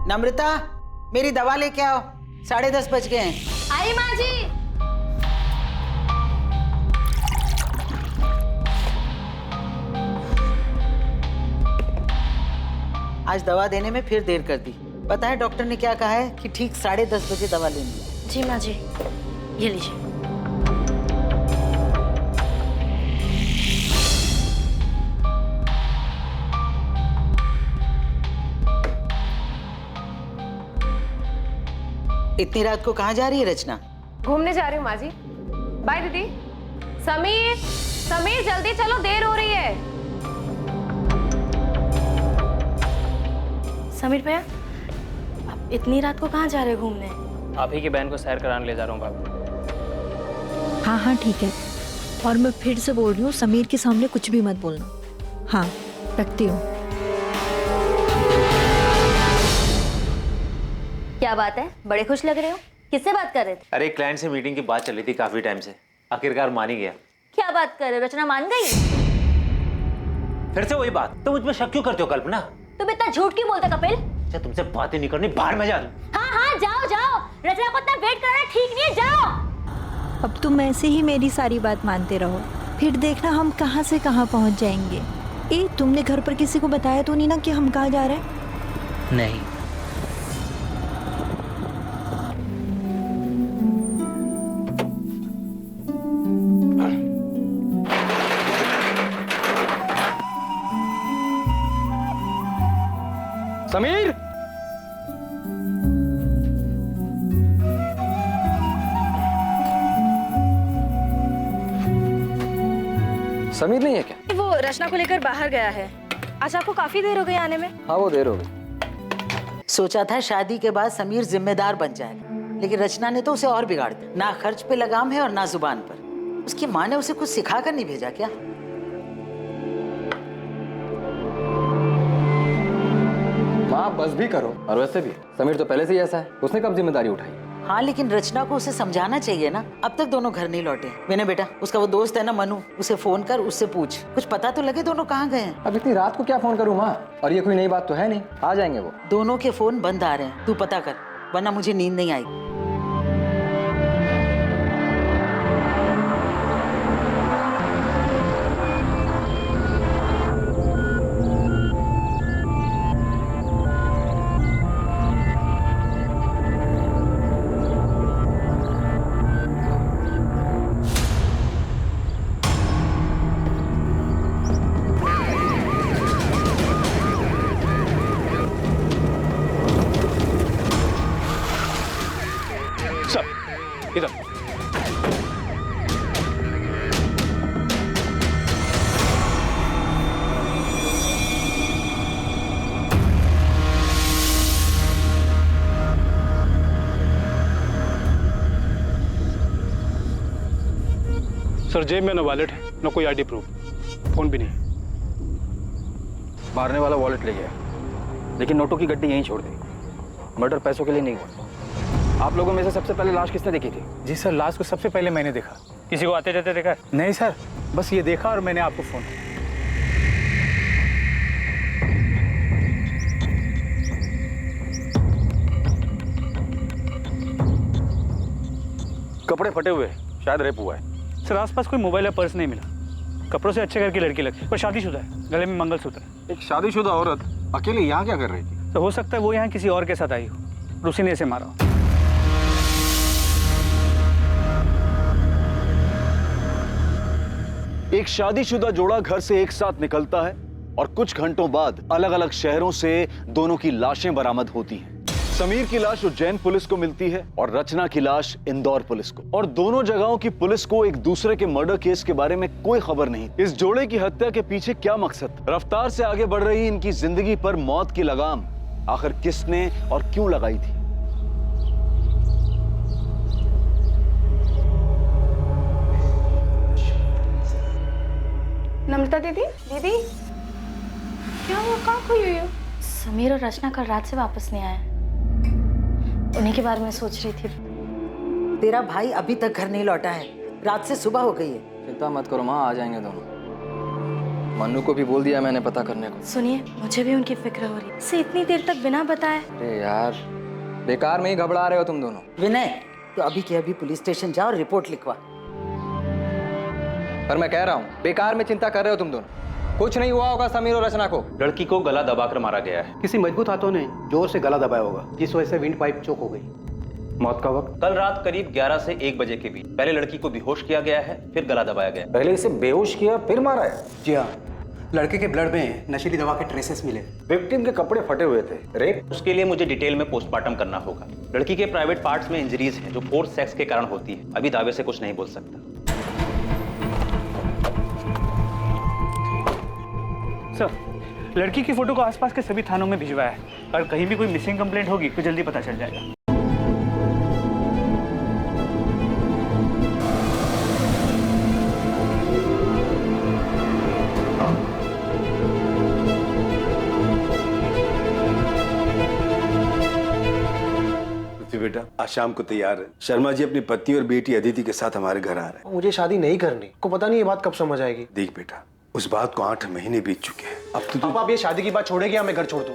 नम्रता, मेरी दवा लेके आओ, 10:30 बज गए हैं। आई माँ जी। आज दवा देने में फिर देर कर दी। पता है डॉक्टर ने क्या कहा है कि ठीक 10:30 बजे दवा लेनी है। जी माँ जी, ये लीजिए। इतनी रात को कहाँ जा रही है रचना? घूमने जा रही हूँ माँ जी। बाय दीदी। समीर, समीर जल्दी चलो, देर हो रही है। समीर भैया, आप इतनी रात को कहाँ जा रहे हो घूमने? आप ही की बहन को सैर कराने ले जा रहा हूँ भाभी। हाँ हाँ ठीक है, और मैं फिर से बोल रही हूँ, समीर के सामने कुछ भी मत बोलना। हाँ, रखती हूँ। क्या बात है, बड़े खुश लग रहे हो? किससे बात कर रहे थे? अरे क्लाइंट से मीटिंग की बात चल रही थी काफी टाइम से, आखिरकार मान ही गया। क्या बात कर रहे हो, रचना मान गई? फिर से वही बात, तो मुझ पर शक क्यों करते हो कल्पना? तुम इतना झूठ क्यों बोलते कपिल? अच्छा तुमसे बातें नहीं करनी, बाहर में जा दूं। हाँ हाँ जाओ जाओ, रचना को इतना वेट करना ठीक नहीं है, जाओ। अब तुम ऐसे ही मेरी सारी बात मानते रहो, फिर देखना हम कहाँ से कहाँ पहुँच जाएंगे। तुमने घर पर किसी को बताया तो नहीं ना कि हम कहाँ जा रहे हैं? नहीं। समीर, समीर नहीं है क्या? वो रचना को लेकर बाहर गया है। आज आपको काफी देर हो गई आने में। हाँ वो देर हो गई। सोचा था शादी के बाद समीर जिम्मेदार बन जाएगा, लेकिन रचना ने तो उसे और बिगाड़ दिया। ना खर्च पे लगाम है और ना जुबान पर। उसकी माँ ने उसे कुछ सिखा कर नहीं भेजा क्या? माँ बस भी करो। और वैसे भी समीर तो पहले से ही ऐसा है, उसने कब जिम्मेदारी उठाई? हाँ लेकिन रचना को उसे समझाना चाहिए ना। अब तक दोनों घर नहीं लौटे। मैंने बेटा, उसका वो दोस्त है ना मनु, उसे फोन कर, उससे पूछ, कुछ पता तो लगे दोनों कहाँ गए हैं। अब इतनी रात को क्या फोन करूँ माँ? और ये कोई नई बात तो है नहीं, आ जाएंगे वो। दोनों के फोन बंद आ रहे हैं, तू पता कर, वरना मुझे नींद नहीं आएगी। इधर। सर जेब में न वॉलेट है न कोई आईडी प्रूफ, फोन भी नहीं। मारने वाला वॉलेट ले गया, लेकिन नोटों की गड्डी यहीं छोड़ दी। मर्डर पैसों के लिए नहीं हुआ। आप लोगों में से सबसे पहले लाश किसने देखी थी? जी सर, लाश को सबसे पहले मैंने देखा। किसी को आते जाते देखा है? नहीं सर, बस ये देखा और मैंने आपको फोन। कपड़े फटे हुए, शायद रेप हुआ है। सर आसपास कोई मोबाइल या पर्स नहीं मिला। कपड़ों से अच्छे घर की लड़की लगती है, पर शादीशुदा है, गले में मंगलसूत्र है। एक शादीशुदा औरत अकेले यहाँ क्या कर रही थी? तो हो सकता है वो यहाँ किसी और के साथ आई हो, उसी ने इसे मारा हो। एक शादीशुदा जोड़ा घर से एक साथ निकलता है और कुछ घंटों बाद अलग अलग शहरों से दोनों की लाशें बरामद होती हैं। समीर की लाश उज्जैन पुलिस को मिलती है और रचना की लाश इंदौर पुलिस को। और दोनों जगहों की पुलिस को एक दूसरे के मर्डर केस के बारे में कोई खबर नहीं। इस जोड़े की हत्या के पीछे क्या मकसद? रफ्तार से आगे बढ़ रही इनकी जिंदगी पर मौत की लगाम आखिर किसने और क्यों लगाई थी? नम्रता दीदी, दीदी क्या हुआ, कहाँ खोई हुई हो? समीर और रचना कल रात से वापस नहीं आए, उन्हीं के बारे में सोच रही थी। तेरा भाई अभी तक घर नहीं लौटा है, रात से सुबह हो गई है। चिंता मत करो माँ, आ जाएंगे दोनों। मन्नू को भी बोल दिया मैंने पता करने को। सुनिए, मुझे भी उनकी फिक्र हो रही है। इसे इतनी देर तक बिना बताए। अरे यार, बेकार में ही घबरा रहे हो तुम दोनों। विनय, तो अभी के अभी पुलिस स्टेशन जाओ और रिपोर्ट लिखवा। पर मैं कह रहा हूँ, बेकार में चिंता कर रहे हो तुम दोनों। कुछ नहीं हुआ होगा समीर और रचना को। लड़की को गला दबाकर मारा गया है। किसी मजबूत हाथों ने जोर से गला दबाया होगा, जिस वजह से विंड पाइप चोक हो गई। मौत का वक्त कल रात करीब 11 से 1 बजे के बीच। पहले लड़की को बेहोश किया गया है, फिर गला दबाया गया। पहले इसे बेहोश किया फिर मारा है? जी हाँ, लड़के के ब्लड में नशीली दवा के ट्रेसेस मिले। विक्टिम के कपड़े फटे हुए थे। रेप? उसके लिए मुझे डिटेल में पोस्टमार्टम करना होगा। लड़की के प्राइवेट पार्ट्स में इंजरीज हैं जो फोर्स सेक्स के कारण होती है। अभी दावे से कुछ नहीं बोल सकता। सर, लड़की की फोटो को आसपास के सभी थानों में भिजवाया है और कहीं भी कोई मिसिंग कंप्लेंट होगी तो जल्दी पता चल जाएगा। बेटा, आज शाम को तैयार है। शर्मा जी अपनी पत्नी और बेटी अदिति के साथ हमारे घर आ रहे हैं। मुझे शादी नहीं करनी। को पता नहीं ये बात कब समझ आएगी। देख बेटा, उस बात को 8 महीने बीत चुके हैं। अब तो आप ये शादी की बात छोड़ेगी या मैं घर छोड़ दूं?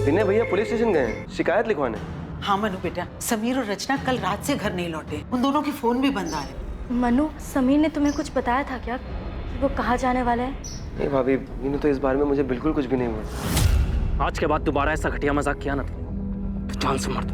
विनय भैया पुलिस स्टेशन गए हैं शिकायत लिखवाने। हाँ मनु बेटा, समीर और रचना कल रात से घर नहीं लौटे। उन दोनों के फोन भी बंद आ रहे। मनु, समीर ने तुम्हें कुछ बताया था क्या कि वो कहाँ जाने वाले हैं? नहीं भाभी, मीनू तो इस बारे में मुझे बिल्कुल कुछ भी नहीं हुआ। आज के बाद दोबारा ऐसा घटिया मजाक किया ना तो जान से मार दूं।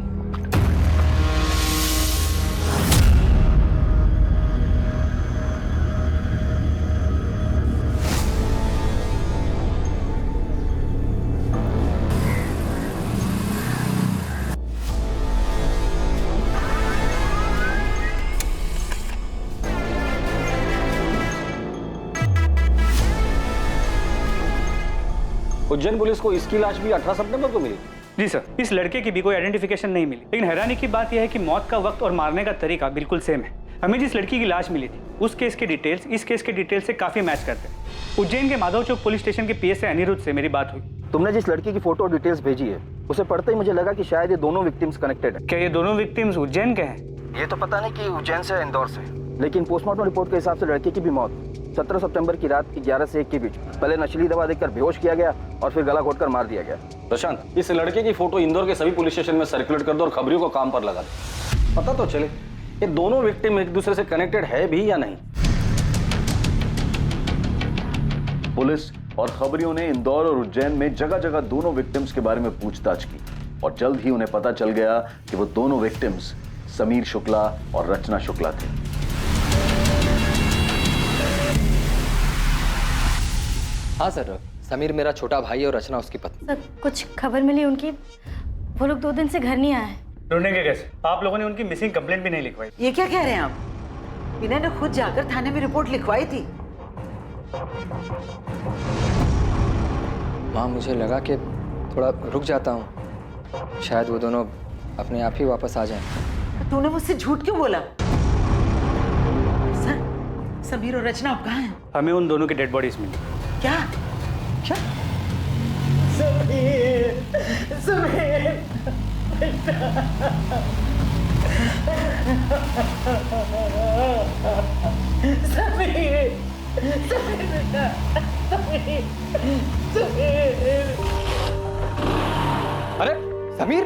उज्जैन पुलिस को इसकी लाश भी 18 सितंबर को मिली। जी सर, इस लड़के की भी कोई आइडेंटिफिकेशन नहीं मिली, लेकिन हैरानी की बात यह है कि मौत का वक्त और मारने का तरीका बिल्कुल सेम है। हमें जिस लड़की की लाश मिली थी उस केस के डिटेल्स इस केस के डिटेल्स से काफी मैच करते हैं। उज्जैन के माधव चौक पुलिस स्टेशन के पीएसआई अनिरुद्ध से मेरी बात हुई। तुमने जिस लड़की की फोटो और डिटेल्स भेजी है उसे पढ़ते ही मुझे लगा कि शायद ये दोनों विक्टिम्स कनेक्टेड है। क्या ये दोनों विक्टिम्स उज्जैन के हैं? ये तो पता नहीं कि उज्जैन से इंदौर से, लेकिन पोस्टमार्टम रिपोर्ट के हिसाब से लड़के की भी मौत 17 सितंबर की रात की 11 से 1 के बीच पहले नशीली दवा देकर बेहोश किया गया और फिर गला घोटकर मार दिया गया। प्रशांत, इस लड़के की फोटो इंदौर के सभी पुलिस स्टेशन में सर्कुलेट कर दो और खबरियों को काम पर लगा दो। पता तो चले ये दोनों विक्टिम एक दूसरे से कनेक्टेड है भी या नहीं। पुलिस और खबरियों ने इंदौर और उज्जैन में जगह जगह दोनों विक्टिम्स के बारे में पूछताछ की और जल्द ही उन्हें पता चल गया कि वो दोनों विक्टिम्स समीर शुक्ला और रचना शुक्ला थे। हाँ सर, समीर मेरा छोटा भाई और रचना उसकी पत्नी। सर, कुछ खबर मिली उनकी? वो लोग 2 दिन से घर नहीं आए हैं। ढूंढेंगे कैसे? आप लोगों ने उनकी मिसिंग कंप्लेंट भी नहीं लिखवाई। ये क्या कह रहे हैं आप? विनय ने खुद जाकर थाने में रिपोर्ट लिखवाई थी। माँ, मुझे लगा कि थोड़ा रुक जाता हूँ, शायद वो दोनों अपने आप ही वापस आ जाएं। तूने मुझसे झूठ क्यों बोला? सर, समीर और रचना अब कहाँ हैं? हमें उन दोनों की डेड बॉडीज मिली। क्या? क्या? समीर, समीर, समीर, समीर बेटा, समीर, समीर। अरे समीर,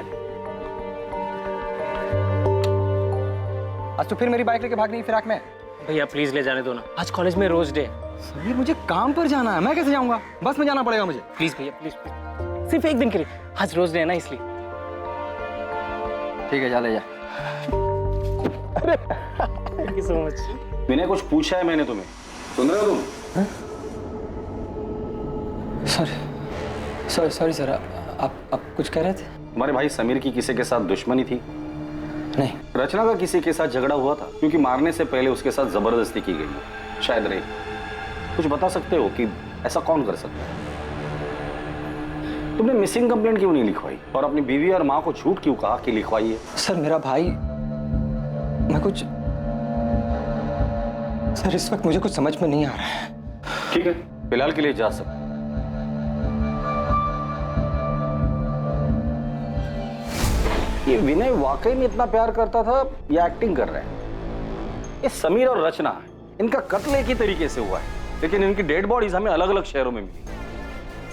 आज तो फिर मेरी बाइक लेके भागने की फिराक में। भैया प्लीज ले जाने दो ना, आज कॉलेज में रोज डे। समीर, मुझे काम पर जाना है, मैं कैसे जाऊंगा? बस में जाना पड़ेगा मुझे। प्लीज भैया, प्लीज प्लीज, सिर्फ एक दिन के लिए। आज रोज डे है ना, इसलिए। ठीक है, जा ले जा। Thank you so much. Vinay, कुछ पूछा है मैंने तुम्हें, सुन रहे हो तुम? सॉरी सर, आप कुछ कह रहे थे? तुम्हारे भाई समीर की किसी के साथ दुश्मनी थी? नहीं। रचना का किसी के साथ झगड़ा हुआ था? क्योंकि मारने से पहले उसके साथ जबरदस्ती की गई है, शायद नहीं। कुछ बता सकते हो कि ऐसा कौन कर सकता है? तुमने मिसिंग कंप्लेंट क्यों नहीं लिखवाई और अपनी बीवी और माँ को झूठ क्यों कहा कि लिखवाई है? सर मेरा भाई, मैं कुछ, सर इस वक्त मुझे कुछ समझ में नहीं आ रहा है। ठीक है, फिलहाल के लिए जा सकते। ये विनय वाकई में इतना प्यार करता था या एक्टिंग कर रहे हैं? ये समीर और रचना, इनका कत्ल एक ही तरीके से हुआ है, लेकिन इनकी डेड बॉडीज हमें अलग अलग शहरों में मिली।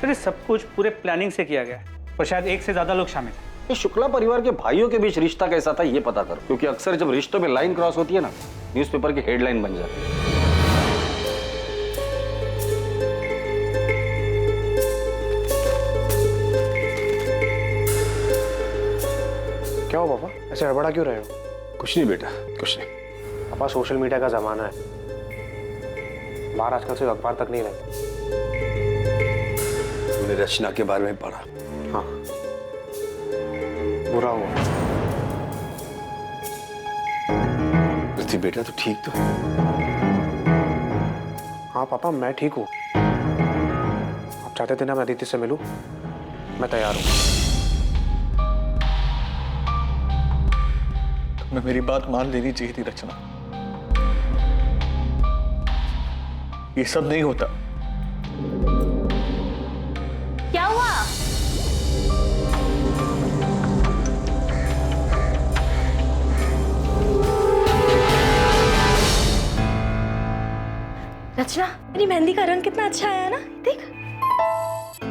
सर ये सब कुछ पूरे प्लानिंग से किया गया है और शायद एक से ज्यादा लोग शामिल हैं। ये शुक्ला परिवार के भाइयों के बीच रिश्ता कैसा था ये पता करो, क्योंकि अक्सर जब रिश्तों में लाइन क्रॉस होती है ना, न्यूज़पेपर की हेडलाइन बन जाती है। क्या हो पापा, ऐसे हड़बड़ा क्यों रहे हो? कुछ नहीं बेटा, कुछ नहीं। पापा सोशल मीडिया का जमाना है, बाहर आजकल सिर्फ अखबार तक नहीं रहते। तूने रचना के बारे में पढ़ा? हाँ, बुरा हुआ। पृथ्वी बेटा तू ठीक तो है? हाँ पापा मैं ठीक हूँ। आप चाहते थे ना मैं अदिति से मिलूं, मैं तैयार हूँ। तुम्हें मेरी बात मान लेनी चाहिए थी रचना। ये सब नहीं होता। क्या हुआ? रचना, मेरी मेहंदी का रंग कितना अच्छा आया ना, देख।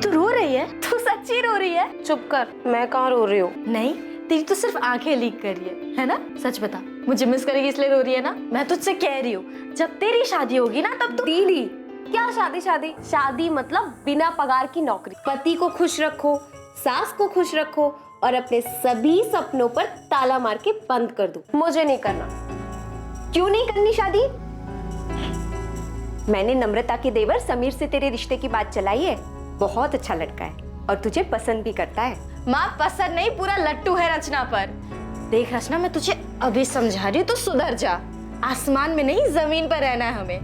तू रो रही है? तू सच्ची रो रही है? चुप कर, मैं कहाँ रो रही हूँ? नहीं, तेरी तो सिर्फ आंखें लीक कर रही है ना? सच बता, मुझे मिस करेगी इसलिए रो रही है ना? मैं तुझसे कह रही हूँ, जब तेरी शादी होगी ना तब तू। दीदी, क्या शादी? शादी मतलब बिना पगार की नौकरी। पति को खुश रखो, सास को खुश रखो और अपने सभी सपनों पर ताला मार के बंद कर दो। मुझे नहीं करना। क्यों नहीं करनी शादी? मैंने नम्रता के देवर समीर से तेरे रिश्ते की बात चलाई है। बहुत अच्छा लड़का है और तुझे पसंद भी करता है। माँ पसंद नहीं, पूरा लट्टू है रचना पर। देख रचना, मैं तुझे अभी समझा रही हूँ, तो सुधर जा। आसमान में नहीं, जमीन पर रहना है हमें।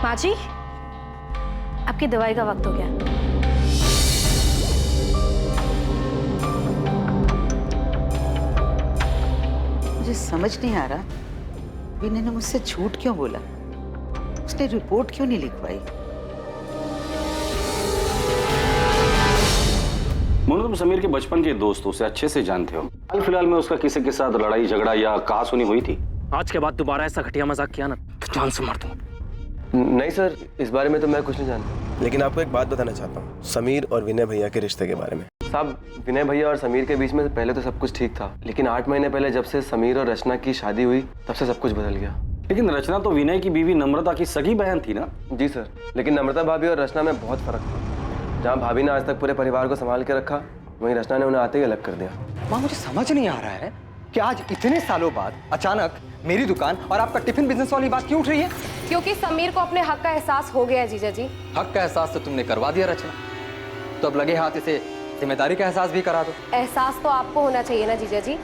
माँ जी, आपकी दवाई का वक्त हो गया। मुझे समझ नहीं आ रहा विनय ने मुझसे झूठ क्यों बोला। उसने रिपोर्ट क्यों नहीं लिखवाई। मोनू, तुम समीर के बचपन के दोस्त हो, उसे अच्छे से जानते हो। हाल फिलहाल में उसका किसी के साथ लड़ाई झगड़ा या कहासुनी हुई थी? आज के बाद दोबारा ऐसा घटिया मजाक किया ना तो जान से मार दूंगा। नहीं सर, इस बारे में तो मैं कुछ नहीं जानता। लेकिन आपको एक बात बताना चाहता हूँ, समीर और विनय भैया के रिश्ते के बारे में। साहब, विनय भैया और समीर के बीच में पहले तो सब कुछ ठीक था, लेकिन 8 महीने पहले जब से समीर और रचना की शादी हुई तब से सब कुछ बदल गया। लेकिन रचना तो विनय की बीवी नम्रता की सगी बहन थी ना? जी सर, लेकिन नम्रता भाभी और रचना में बहुत फर्क था। जहाँ भाभी ने आज तक पूरे परिवार को संभाल के रखा, वहीं रचना ने उन्हें आते ही अलग कर दिया। माँ, मुझे समझ नहीं आ रहा है कि आज इतने सालों बाद अचानक मेरी दुकान और आपका टिफिन बिजनेस वाली बात क्यों उठ रही है? क्योंकि समीर को अपने हक का एहसास हो गया है जीजा जी। हक का एहसास तो तुमने करवा दिया रचना, तो अब लगे हाथ इसे जिम्मेदारी का एहसास भी करा दो। एहसास तो आपको होना चाहिए ना जीजा जी।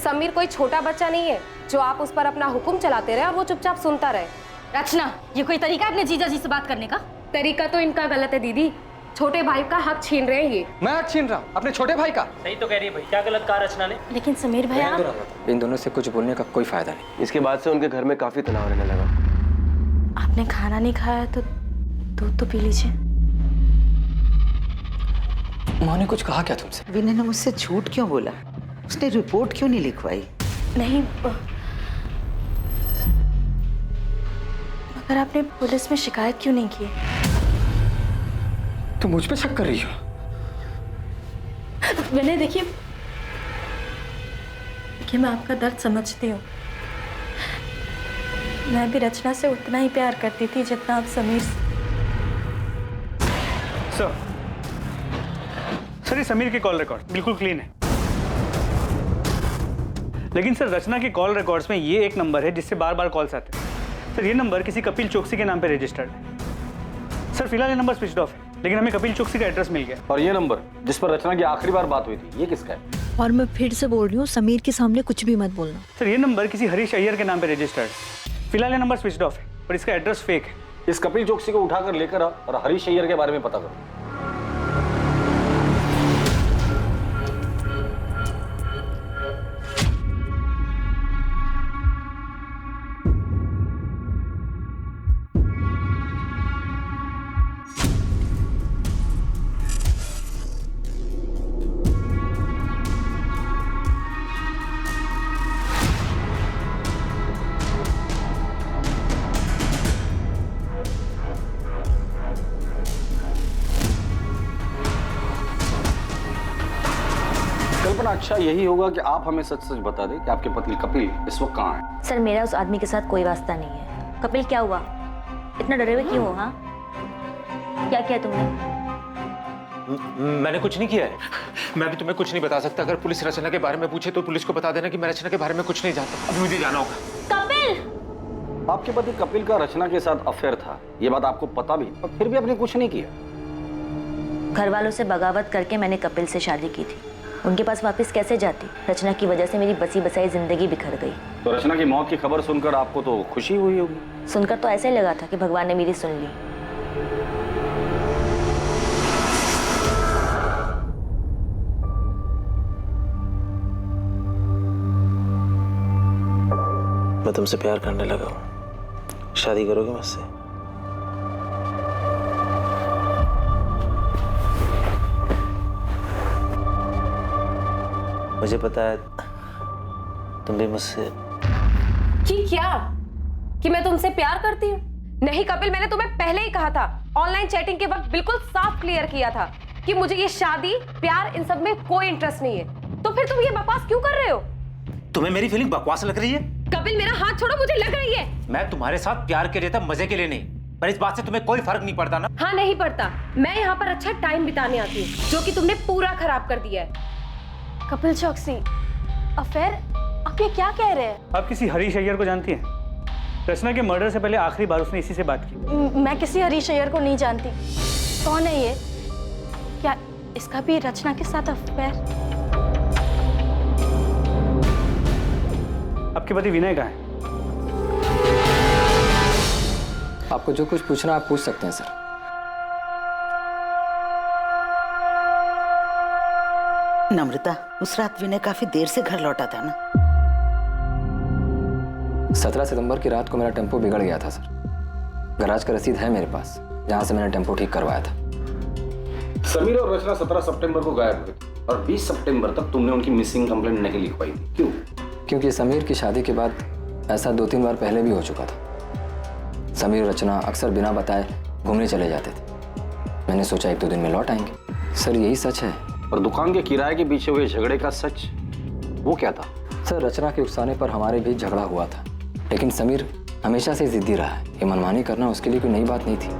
समीर कोई छोटा बच्चा नहीं है जो आप उस पर अपना हुक्म चलाते रहे और वो चुपचाप सुनता रहे। रचना, ये कोई तरीका अपने जीजा जी से बात करने का? तरीका तो इनका गलत है दीदी। छोटे भाई का हक छीन रहे हैं ये। मैं हक छीन रहा हूँ अपने छोटे भाई का? सही तो कह रही है भाई, क्या गलत कहा रचना ने? लेकिन समीर भैया, इन दोनों से कुछ बोलने का कोई फायदा नहीं। इसके बाद से उनके घर में काफी तनाव रहने लगा। आपने खाना नहीं खाया तो दूध तो पी लीजिए। माँ ने कुछ कहा क्या तुमसे? विनय ने मुझसे झूठ क्यों बोला। उसने रिपोर्ट क्यों नहीं लिखवाई। नहीं, मगर आपने पुलिस में शिकायत क्यों नहीं की? तुम मुझ पे शक कर रही हो? विनय, देखिए मैं आपका दर्द समझती हूँ। मैं भी रचना से उतना ही प्यार करती थी जितना आप समीर से। सर ये समीर की कॉल रिकॉर्ड बिल्कुल क्लीन है, लेकिन सर रचना के कॉल रिकॉर्ड्स में ये एक नंबर है जिससे बार बार कॉल्स आते हैं। सर ये नंबर किसी कपिल चौकसी के नाम पे रजिस्टर्ड है। सर फिलहाल ये नंबर स्विच ऑफ है, लेकिन हमें कपिल चौकसी का एड्रेस मिल गया। और ये नंबर जिस पर रचना की आखिरी बार बात हुई थी, ये किसका है? और मैं फिर से बोल रही हूँ, समीर के सामने कुछ भी मत बोलना। सर ये नंबर किसी हरीश अय्यर के नाम पे रजिस्टर्ड है। फिलहाल ये नंबर स्विच्ड ऑफ है, पर इसका एड्रेस फेक है। इस कपिल चौकसी को उठाकर लेकर आ और हरीश अय्यर के बारे में पता करो। कल्पना, अच्छा यही होगा कि आप हमें सच सच बता दें कि आपके पति कपिल इस वक्त कहाँ है। सर मेरा उस आदमी के साथ कोई वास्ता नहीं है। कपिल क्या हुआ, इतना डरे हुए क्यों हो? हाँ क्या किया तुमने? मैंने कुछ नहीं किया है। मैं भी तुम्हें कुछ नहीं बता सकता। अगर पुलिस रचना के बारे में पूछे तो पुलिस को बता देना कि मैं रचना के बारे में कुछ नहीं जानता। अभी मुझे जाना होगा। कपिल! आपके पति कपिल का रचना के साथ अफेयर था, ये बात आपको पता भी, और फिर भी आपने कुछ नहीं किया। घर वालों से बगावत करके मैंने कपिल से शादी की थी। उनके पास वापस कैसे जाती? रचना की वजह से मेरी बसी बसाई जिंदगी बिखर गई। तो रचना की मौत की खबर सुनकर आपको तो खुशी हुई होगी। सुनकर तो ऐसे लगा था कि भगवान ने मेरी सुन ली। मैं तुमसे प्यार करने लगा हूँ। शादी करोगे मुझसे? मुझे पता है तुम भी मुझसे। कि क्या? कि मैं तुमसे प्यार करती हूँ? नहीं कपिल, मैंने तुम्हें पहले ही कहा था। ऑनलाइन चैटिंग के वक्त बिल्कुल साफ क्लियर किया था कि मुझे ये शादी, प्यार, इन सब में कोई इंटरेस्ट नहीं है। तो फिर तुम ये बकवास क्यों कर रहे हो? तुम्हें मेरी फीलिंग बकवास लग रही है? कपिल मेरा हाथ छोड़ो, मुझे लग रही है। मैं तुम्हारे साथ प्यार के लिए था, मजे के लिए नहीं। पर इस बात से तुम्हें कोई फर्क नहीं पड़ता ना? हाँ नहीं पड़ता। मैं यहाँ पर अच्छा टाइम बिताने आती हूँ, जो कि तुमने पूरा खराब कर दिया है। कपिल चौकसी, अफेयर? आप ये क्या कह रहे हैं? आप किसी हरीश अय्यर को जानती हैं? रचना के मर्डर से पहले आखिरी बार उसने इसी से बात की। मैं किसी हरीश अय्यर को नहीं जानती। कौन है ये? क्या इसका भी रचना के साथ अफेयर? आपके पति विनय कहाँ है? आपको जो कुछ पूछना आप पूछ सकते हैं सर। नम्रता, उस रात विनय काफी देर से घर लौटा था ना? 17 सितंबर की रात को मेरा टेम्पो बिगड़ गया था सर। गैराज का रसीद है मेरे पास, जहां से मैंने टेम्पो ठीक करवाया था। समीर और रचना 17 सितंबर को गायब हुए थे और 20 सितंबर तक तुमने उनकी मिसिंग कंप्लेंट नहीं लिखवाई थी। क्यों? क्योंकि समीर की शादी के बाद ऐसा 2-3 बार पहले भी हो चुका था। समीर और रचना अक्सर बिना बताए घूमने चले जाते थे। मैंने सोचा 1-2 दिन में लौट आएंगे। सर यही सच है। और दुकान के किराए के पीछे हुए झगड़े का सच वो क्या था? सर रचना के उकसाने पर हमारे बीच झगड़ा हुआ था, लेकिन समीर हमेशा से जिद्दी रहा है। ये मनमानी करना उसके लिए कोई नई बात नहीं थी।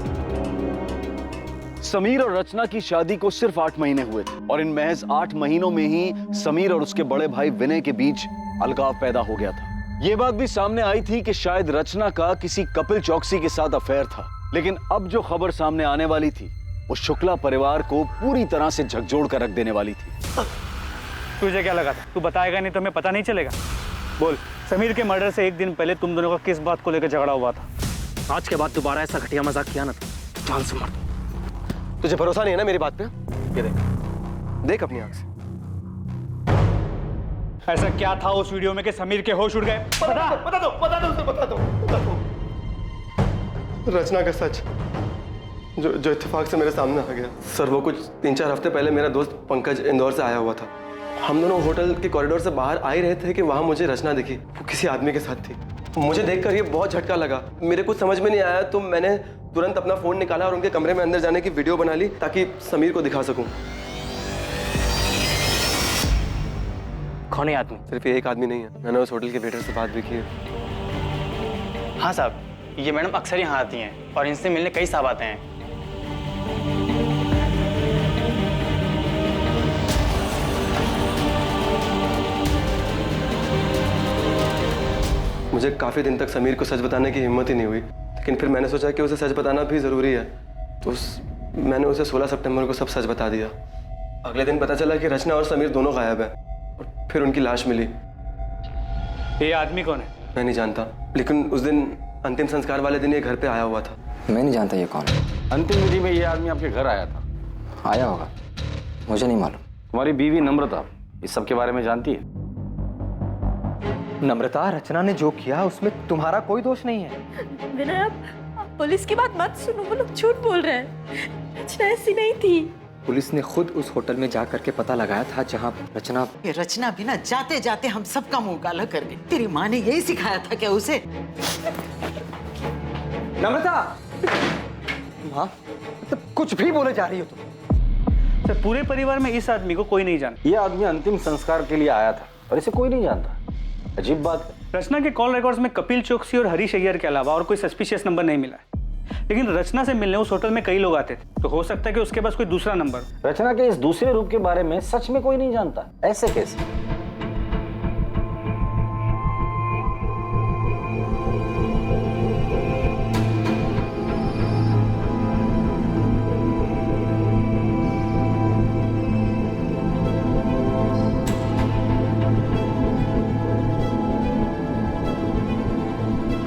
समीर और रचना की शादी को सिर्फ 8 महीने हुए थे और इन महज 8 महीनों में ही समीर और उसके बड़े भाई विनय के बीच अलगाव पैदा हो गया था। ये बात भी सामने आई थी कि शायद रचना का किसी कपिल चौकसी के साथ अफेयर था, लेकिन अब जो खबर सामने आने वाली थी वो शुक्ला परिवार को पूरी तरह से झकझोर कर रख देने वाली थी। तुझे क्या लगा था? तू बताएगा नहीं तो हमें पता नहीं चलेगा? बोल, समीर के मर्डर से 1 दिन पहले तुम दोनों का किस बात को लेकर झगड़ा हुआ था? आज के बाद दोबारा ऐसा घटिया मजाक किया ना तो जान से मार दूं। तुझे भरोसा नहीं है ना मेरी बात पे? ये देख, देख अपनी आंख से। ऐसा क्या था उस वीडियो में कि समीर के होश उड़ गए? बता दो। रचना का सच जो इत्तेफाक से मेरे सामने आ गया। सर वो कुछ 3-4 हफ्ते पहले मेरा दोस्त पंकज इंदौर से आया हुआ था। हम दोनों होटल के कॉरिडोर से बाहर आ ही रहे थे कि वहां मुझे रचना दिखी। वो किसी आदमी के साथ थी। मुझे देखकर ये बहुत झटका लगा। मेरे कुछ समझ में नहीं आया तो मैंने तुरंत अपना फोन निकाला और उनके कमरे में अंदर जाने की वीडियो बना ली ताकि समीर को दिखा सकूं। कौन है आदमी? सिर्फ ये एक आदमी नहीं है, मैंने उस होटल के वेटर से बात भी की है। हाँ साहब, ये मैडम अक्सर यहाँ आती हैं और इनसे मिलने कई साहब आते हैं। मुझे काफ़ी दिन तक समीर को सच बताने की हिम्मत ही नहीं हुई, लेकिन फिर मैंने सोचा कि उसे सच बताना भी ज़रूरी है, तो मैंने उसे 16 सितंबर को सब सच बता दिया। अगले दिन पता चला कि रचना और समीर दोनों गायब हैं। और फिर उनकी लाश मिली। ये आदमी कौन है? मैं नहीं जानता, लेकिन उस दिन अंतिम संस्कार वाले दिन ये घर पे आया हुआ था। मैं नहीं जानता ये कौन है। अंतिम विधि में ये आदमी आपके घर आया था? आया होगा, मुझे नहीं मालूम। तुम्हारी बीवी नम्रता इस सब के बारे में जानती है? नम्रता, रचना ने जो किया उसमें तुम्हारा कोई दोष नहीं है। विनय, आप पुलिस की बात मत सुनो, वो लोग झूठ बोल रहे हैं। रचना ऐसी नहीं थी। पुलिस ने खुद उस होटल में जा करके पता लगाया था जहां रचना। ये रचना भी ना जाते जाते हम सबका मुंह काला कर गई। तेरी माँ ने यही सिखाया था क्या उसे? नम्रता, माँ मतलब कुछ भी बोले जा रही हो तुम। सर, पूरे परिवार में इस आदमी को कोई नहीं जानता। ये आदमी अंतिम संस्कार के लिए आया था और इसे कोई नहीं जानता। अजीब बात है। रचना के कॉल रिकॉर्ड्स में कपिल चौकसी और हरीश अय्यर के अलावा और कोई सस्पिशियस नंबर नहीं मिला है। लेकिन रचना से मिलने उस होटल में कई लोग आते थे, तो हो सकता है कि उसके पास कोई दूसरा नंबर। रचना के इस दूसरे रूप के बारे में सच में कोई नहीं जानता। ऐसे कैसे?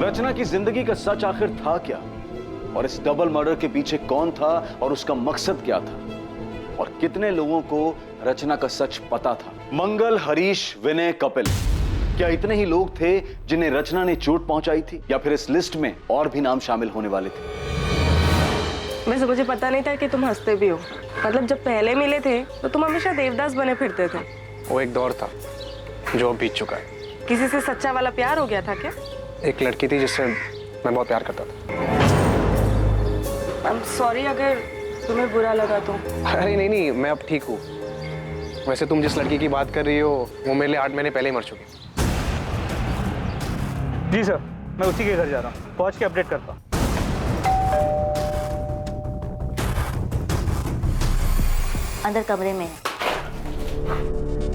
रचना की जिंदगी का सच आखिर था क्या, और इस डबल मर्डर के पीछे कौन था और उसका मकसद क्या था, और कितने लोगों को रचना का सच पता था? मंगल, हरीश, विनय, कपिल, क्या इतने ही लोग थे जिन्हें रचना ने चोट पहुंचाई थी, या फिर इस लिस्ट में और भी नाम शामिल होने वाले थे? वैसे मुझे पता नहीं था कि तुम हंसते भी हो। मतलब जब पहले मिले थे तो तुम हमेशा देवदास बने फिरते थे। वो एक दौर था जो अब बीत चुका है। किसी से सच्चा वाला प्यार हो गया था क्या? एक लड़की थी जिससे मैं बहुत प्यार करता था। I'm sorry अगर तुम्हें बुरा लगा तो। अरे नहीं नहीं, मैं अब ठीक हूँ। वैसे तुम जिस लड़की की बात कर रही हो वो मेरे लिए 8 महीने पहले ही मर चुकी। जी सर, मैं उसी के घर जा रहा हूँ, पहुँच के अपडेट करता हूँ। अंदर कमरे में है।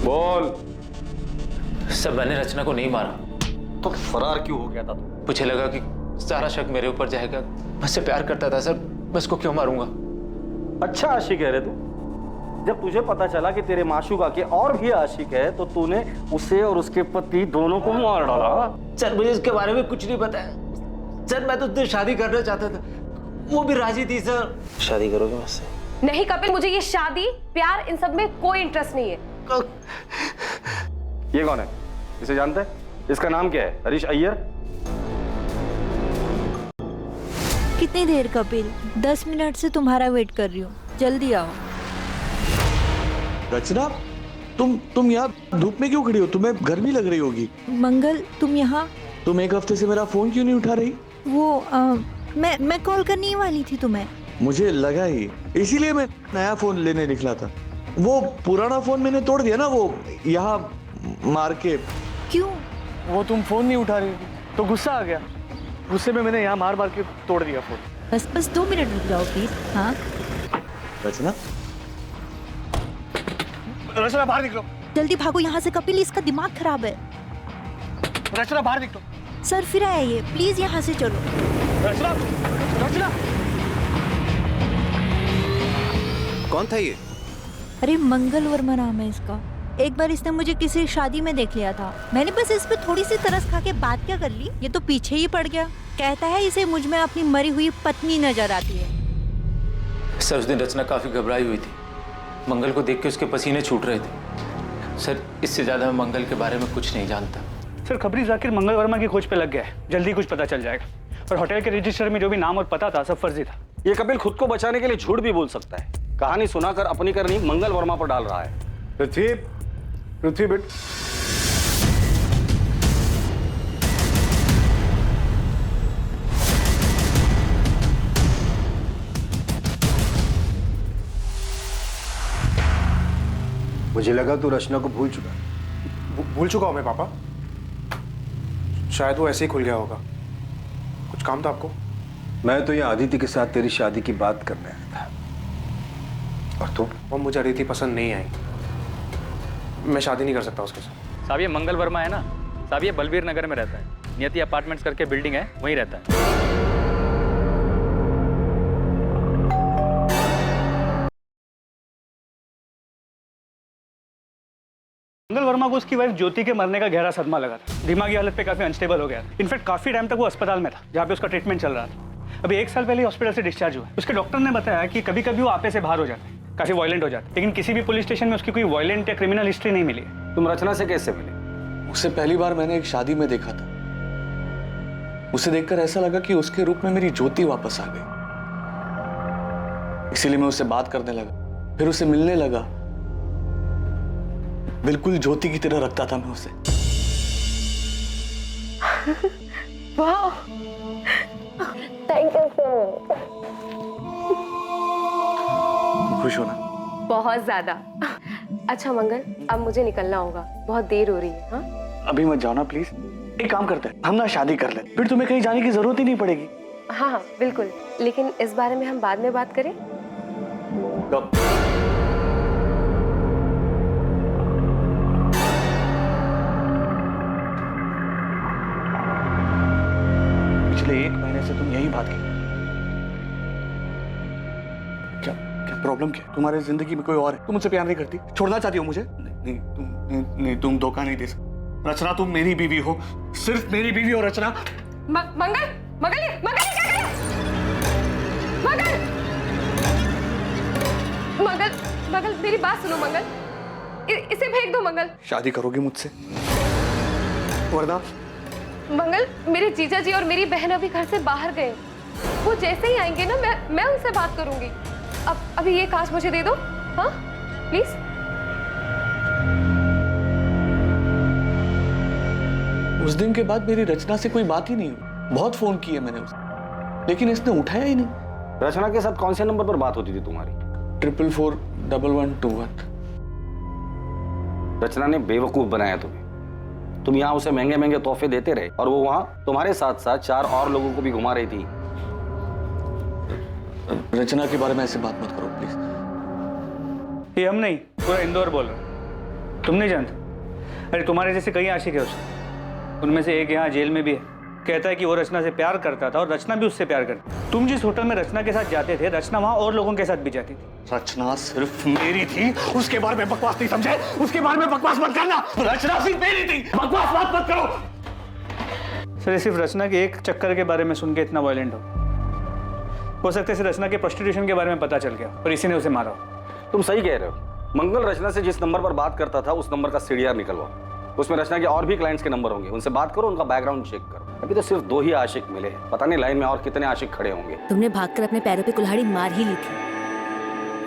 बोल। सर, मैंने रचना को नहीं मारा। तो फरार क्यों हो गया था? मुझे लगा कि सारा शक मेरे ऊपर जाएगा। मैं उससे प्यार करता था सर, मैं उसको क्यों मारूंगा? अच्छा आशिक है रे तू। जब तुझे पता चला कि तेरे माशूका के और भी आशिक है तो तूने उसे और उसके पति दोनों को मार डाला। सर, मुझे इसके बारे में कुछ नहीं पता है। सर, मैं तो उससे शादी करना चाहता था, वो भी राजी थी। सर, शादी करोगे मुझसे? नहीं कपिल, मुझे ये शादी प्यार इन सब में कोई इंटरेस्ट नहीं है। ये कौन है? इसे जानते हैं? इसका नाम क्या है? हरीश अय्यर। कितनी देर कपिल? 10 मिनट से तुम्हारा वेट कर रही हूँ, जल्दी आओ। रचना, तुम यहाँ धूप में क्यों खड़ी हो? तुम्हें गर्मी लग रही होगी। मंगल, तुम यहाँ? तुम एक हफ्ते से मेरा फोन क्यों नहीं उठा रही? वो मैं कॉल करने ही वाली थी तुम्हें। मुझे लगा ही, इसीलिए मैं नया फोन लेने निकला था। वो पुराना फोन मैंने तोड़ दिया ना, वो यहाँ मार के। क्यों? वो तुम फोन नहीं उठा रही थी तो गुस्सा आ गया, गुस्से में मैंने यहाँ मार मार के तोड़ दिया फोन। बस 2 मिनट रुक जाओ प्लीज। हाँ रचना, रचना बाहर निकलो, जल्दी भागो यहाँ से कपिल, इसका दिमाग खराब है। रचना बाहर निकलो। सर फिर आया ये, प्लीज यहाँ से चलो। रचना, रचना। कौन था ये? अरे मंगल वर्मा नाम है इसका। एक बार इसने मुझे किसी शादी में देख लिया था, मैंने बस इस पे थोड़ी सी तरस खा के बात क्या कर ली, ये तो पीछे ही पड़ गया। कहता है इसे मुझ में अपनी मरी हुई पत्नी नजर आती है। सर, उस दिन रचना काफी घबराई हुई थी। मंगल को देख के उसके पसीने छूट रहे थे। सर, इससे ज्यादा मैं मंगल के बारे में कुछ नहीं जानता। सर, खबरी जाकिर मंगल वर्मा की खोज पे लग गया है, जल्दी कुछ पता चल जाएगा। और होटल के रजिस्टर में जो भी नाम और पता था सब फर्जी था। ये कपिल खुद को बचाने के लिए झूठ भी बोल सकता है। कहानी सुनाकर अपनी करनी मंगल वर्मा पर डाल रहा है। पृथ्वी बेट, मुझे लगा तू रचना को भूल चुका। भूल चुका हूं मैं पापा, शायद वो ऐसे ही खुल गया होगा। कुछ काम था आपको? मैं तो यहाँ अदिति के साथ तेरी शादी की बात करने आया था। और तू? वो मुझे अदिति पसंद नहीं आई, मैं शादी नहीं कर सकता उसके साथ। साहब, ये मंगल वर्मा है ना साहब, ये बलबीर नगर में रहता है। नियति अपार्टमेंट्स करके बिल्डिंग है, वहीं रहता है। मंगल वर्मा को उसकी वाइफ ज्योति के मरने का गहरा सदमा लगा था। दिमागी हालत पे काफी अनस्टेबल हो गया था। इनफैक्ट काफी टाइम तक वो अस्पताल में था जहाँ पे उसका ट्रीटमेंट चल रहा था। अभी 1 साल पहले हॉस्पिटल से डिस्चार्ज हुआ। उसके डॉक्टर ने बताया कि कभी कभी वो आपे से बाहर हो जाते हैं, काफी वायलेंट हो जाते हैं, लेकिन किसी भी पुलिस स्टेशन में उसकी कोई वायलेंट या क्रिमिनल हिस्ट्री नहीं मिली। तुम रचना से कैसे मिले? उसे पहली बार मैंने एक शादी में देखा था। उसे देखकर ऐसा लगा कि उसके रूप में मेरी ज्योति वापस आ गई, इसीलिए मैं उससे बात करने लगा, फिर उसे मिलने लगा। बिल्कुल ज्योति की तरह रखता था मैं उसे। वाह, थैंक यू सो मच। खुश हो ना? बहुत ज्यादा। अच्छा मंगल, अब मुझे निकलना होगा, बहुत देर हो रही है। हाँ, अभी मत जाओ ना प्लीज। एक काम करते हैं, हम ना शादी कर ले, फिर तुम्हें कहीं जाने की जरूरत ही नहीं पड़ेगी। हाँ हाँ बिल्कुल, लेकिन इस बारे में हम बाद में बात करें। पिछले 1 महीने से तुम यही बात की। क्या क्या प्रॉब्लम क्या? तुम्हारी जिंदगी में कोई और है? तुम मुझसे प्यार नहीं करती? छोड़ना चाहती हो मुझे? नहीं, तुम धोखा नहीं दे सकते। रचना, तुम मेरी बीवी हो, सिर्फ मेरी बीवी हो रचना। मंगल, मंगल, मंगल क्या कर रहे हो? मंगल, मंगल, मंगल मेरी बात सुनो मंगल, इसे फेंक दो मंगल। शादी करोगी मुझसे? वरना मंगल, मेरे जीजा जी और मेरी बहन अभी घर से बाहर गए। वो जैसे ही आएंगे ना, मैं उनसे बात करूंगी। अभी ये कांच मुझे दे दो, हाँ प्लीज। उस दिन के बाद मेरी रचना से कोई बात ही नहीं हुई। बहुत फोन किए मैंने उसे, लेकिन इसने उठाया ही नहीं। रचना के साथ कौन से नंबर पर बात होती थी तुम्हारी? 4441121। रचना ने बेवकूफ बनाया तुम्हें। तुम यहाँ उसे महंगे महंगे तोहफे देते रहे और वो वहां तुम्हारे साथ साथ 4 और लोगों को भी घुमा रही थी। रचना के बारे में ऐसे बात मत करो प्लीज। ये हम नहीं, पूरा इंदौर बोल रहा। तुम नहीं जानते? अरे तुम्हारे जैसे कई आशिक है उसके, उनमें से एक यहाँ जेल में भी है। कहता है कि वो रचना से प्यार करता था और रचना भी उससे प्यार करती। तुम जिस होटल में रचना के साथ जाते थे, रचना वहां और लोगों के साथ भी जाती थी। रचना सिर्फ मेरी थी, उसके बारे में बकवास नहीं समझे? उसके बारे में बकवास मत करना। रचना सिर्फ मेरी थी, बकवास बात मत करो। सर, सिर्फ रचना के एक चक्कर के बारे में सुन के इतना वायलेंट हो सकता है रचना के प्रोस्टिट्यूशन के बारे में पता चल गया और इसी ने उसे मारा। तुम सही कह रहे हो। मंगल रचना से जिस नंबर पर बात करता था, उस नंबर का सीडीआर निकलवाओ। उसमें रचना के और भी क्लाइंट्स के नंबर होंगे, उनसे बात करो, उनका बैकग्राउंड चेक करो। अभी तो सिर्फ 2 ही आशिक मिले हैं, पता नहीं लाइन में और कितने आशिक खड़े होंगे। तुमने भागकर अपने पैरों पे कुल्हाड़ी मार ही ली थी।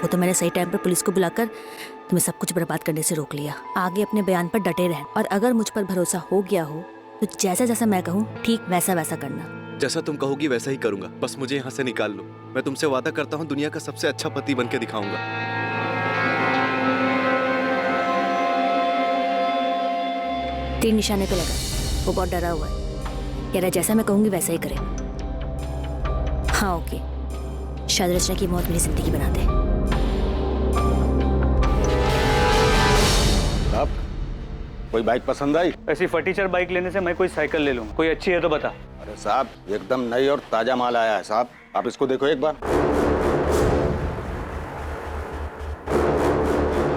वो तो मैंने सही टाइम पर पुलिस को बुलाकर तुम्हें सब कुछ बर्बाद करने से रोक लिया। आगे अपने बयान पर डटे रहना, और अगर मुझ पर भरोसा हो गया हो तो जैसा जैसा मैं कहूँ ठीक वैसा वैसा करना। जैसा तुम कहोगी वैसा ही करूंगा, बस मुझे यहाँ से निकाल लो। मैं तुमसे वादा करता हूँ दुनिया का सबसे अच्छा पति बन के दिखाऊंगा। तीर निशाने पे लगा। वो बहुत डरा हुआ है, कह रहा जैसा मैं कहूंगी वैसा ही करे। हाँ ओके, शायद रचना की मौत मेरी जिंदगी बना दे। आप कोई बाइक पसंद आई? ऐसी फटीचर बाइक लेने से मैं कोई साइकिल ले लूंगा। कोई अच्छी है तो बता। अरे साहब, एकदम नई और ताजा माल आया है साहब, आप इसको देखो एक बार।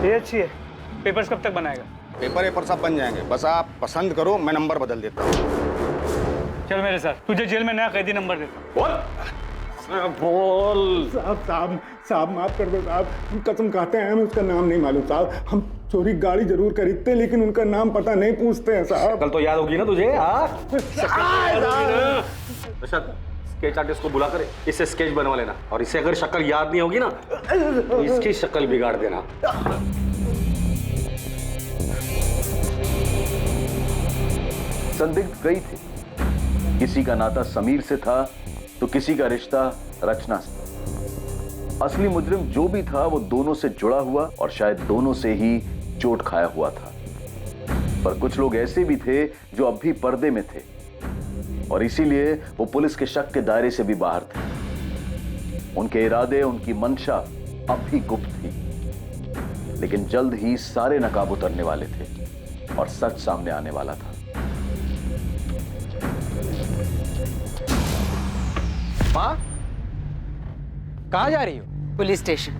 ये अच्छी है। पेपर्स कब तक बनाएगा? पेपर सब बन जाएंगे, बस आप पसंद करो, मैं नंबर बदल देता हूँ। चल मेरे साथ, तुझे जेल में नया कैदी नंबर देता हूँ। बोल। साहब माफ कर दो साहब, कसम खाते हैं, हमें उसका नाम नहीं मालूम साहब। हम चोरी गाड़ी जरूर खरीदते हैं, लेकिन उनका नाम पता नहीं पूछते हैं साहब। कल तो याद होगी ना तुझे? स्केच आर्टिस्ट को बुला कर इससे स्केच बनवा लेना, और इसे अगर शक्ल याद नहीं होगी ना तो इसकी शक्ल बिगाड़ देना। संदिग्ध कई थे, किसी का नाता समीर से था तो किसी का रिश्ता रचना से। असली मुजरिम जो भी था वो दोनों से जुड़ा हुआ और शायद दोनों से ही चोट खाया हुआ था। पर कुछ लोग ऐसे भी थे जो अब भी पर्दे में थे और इसीलिए वो पुलिस के शक के दायरे से भी बाहर थे। उनके इरादे, उनकी मंशा अब भी गुप्त थी, लेकिन जल्द ही सारे नकाब उतरने वाले थे और सच सामने आने वाला था। माँ, कहाँ जा रही हो? पुलिस स्टेशन,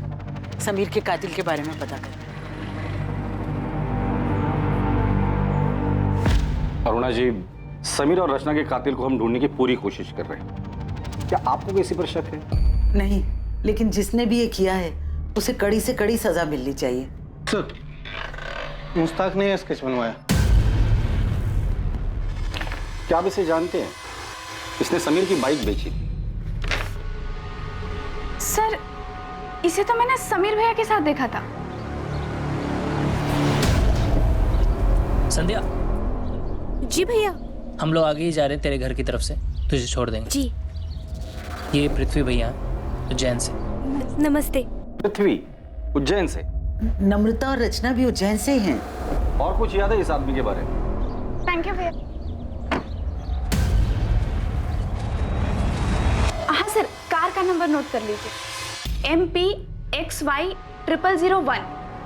समीर के कातिल के बारे में पता कर। अरुणा जी, समीर और रचना के कातिल को हम ढूंढने की पूरी कोशिश कर रहे हैं। क्या आपको किसी पर शक है? नहीं, लेकिन जिसने भी ये किया है उसे कड़ी से कड़ी सजा मिलनी चाहिए। सर, मुश्ताक ने स्केच बनवाया। क्या आप इसे जानते हैं? इसने समीर की बाइक बेची थी। सर, इसे तो मैंने समीर भैया के साथ देखा था। संध्या। जी भैया। हम लोग आगे ही जा रहे हैं तेरे घर की तरफ से, तुझे छोड़ देंगे। जी। ये पृथ्वी भैया उज्जैन से। नमस्ते। पृथ्वी उज्जैन से? नम्रता और रचना भी उज्जैन से ही हैं। और कुछ याद है इस आदमी के बारे में? थैंक यू भैया। हाँ सर, कार का नंबर नोट कर लीजिए, MPXY0001।